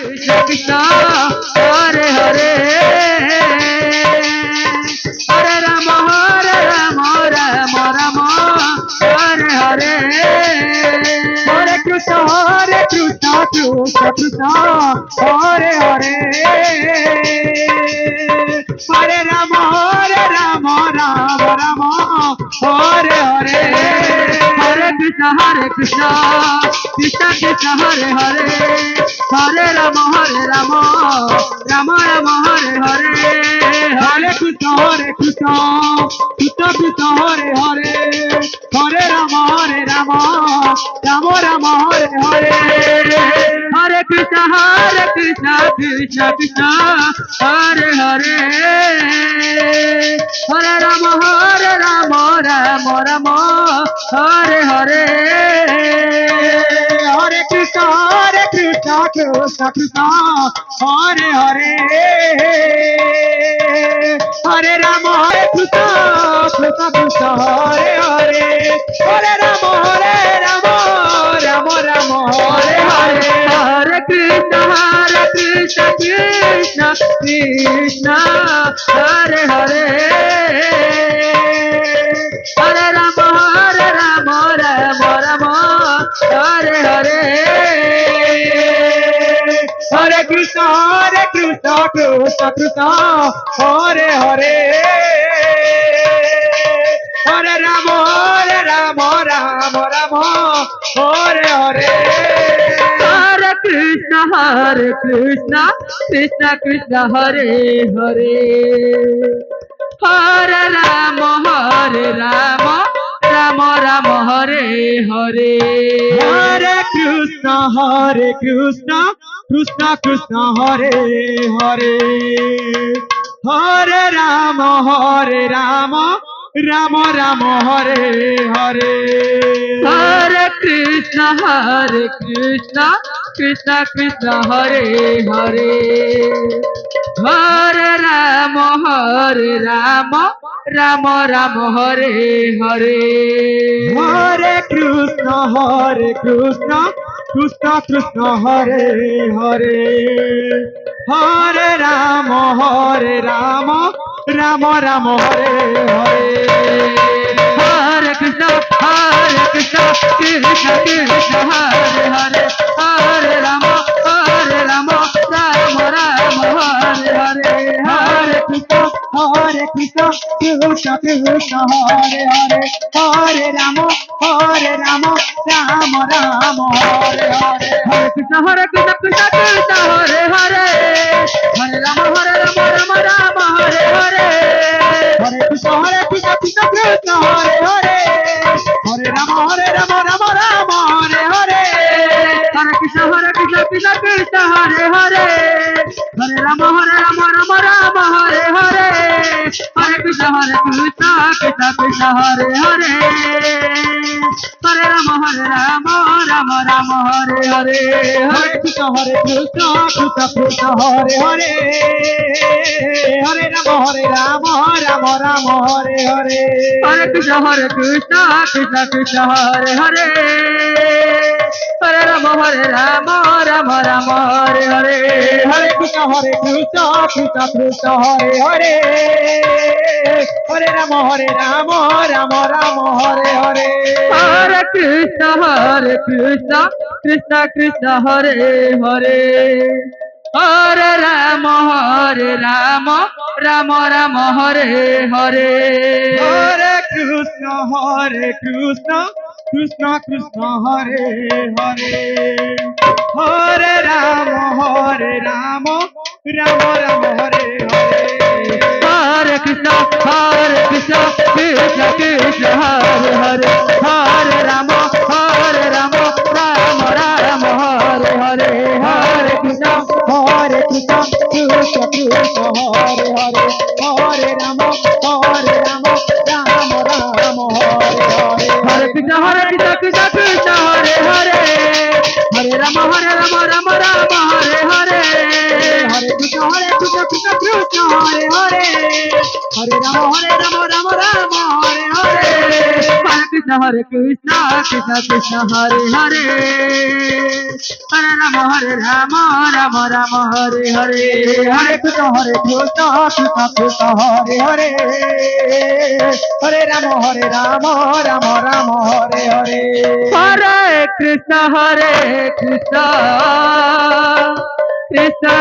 Krishna Krishna Hare Hare Hare Ram Ram Ram Hare Hare Hare Krishna Krishna Krishna Hare Hare Hare Ram Ram Ram Hare Hare Hare Krishna Krishna Krishna Hare Hare Hare Ram Ram Ram Hare Hare Hare Krishna Krishna Krishna Hare Hare Hare Ram Ram Ram Hare Hare Hare Krishna Krishna Krishna Hare Hare Hare Ram Ram Ram Hare Hare Hare Krishna Krishna Krishna Hare Hare Hare Ram Krishna Krishna Hare Hare Hare Ram Ram Ram Hare Hare Hare Krishna Krishna Krishna Hare Hare Hare Ram Ram Ram Hare Hare Hare Krishna Krishna Krishna Hare Hare Hare Ram Ram Ram Hare Hare Hare Krishna Krishna Krishna Hare Hare Hare Ram Ram Ram Hare Hare Hare Krishna Krishna Krishna Hare Hare Hare Ram Ram Ram Hare Hare Hare Krishna Krishna Krishna Hare Hare Hare Ram Ram Ram Hare Hare Hare Krishna Krishna Krishna Hare Hare Hare Ram Ram Ram Hare Hare Hare Krishna Krishna Krishna Hare Hare Hare Ram Ram Ram Hare Hare Hare Krishna Krishna Krishna Hare Hare Hare Ram Ram Ram Hare Hare Hare Krishna Krishna Krishna Hare Hare Hare Ram Ram Ram Hare Hare Hare Krishna Krishna Krishna Hare Hare Hare Ram Ram Ram Hare Hare Hare Krishna Krishna Krishna Hare Hare Hare Ram Ram Hare Hare Hare Krishna Krishna Krishna Hare Hare Hare Ram Ram Hare Hare Hare Krishna Krishna Hare Hare Hare Ram Ram Hare Hare Hare Krishna Krishna Krishna Hare Hare Hare Ram Ram Hare Hare Hare Krishna Krishna Krishna Hare Hare Hare Ram Ram Hare Hare Hare Krishna Krishna Krishna Hare Hare Hare Ram Ram Ram Hare Hare Hare Krishna Krishna Krishna Hare Hare Hare Ram Ram Ram Hare Hare Hare Krishna Krishna Krishna Hare Hare Hare Ram Ram Ram Hare Hare Hare Krishna Krishna Krishna Hare Hare Hare Ram Ram Ram Hare Hare Hare Krishna Krishna Krishna Hare Hare Hare Ram Ram Hare Hare Hare Krishna Krishna Krishna Hare Hare Hare Ram Ram Hare Hare Hare Krishna Krishna Krishna Hare Hare Hare Rama Rama Rama Hare Hare Hare Krishna Krishna Krishna Hare Hare Hare Rama Rama Rama Hare Hare Hare Krishna Krishna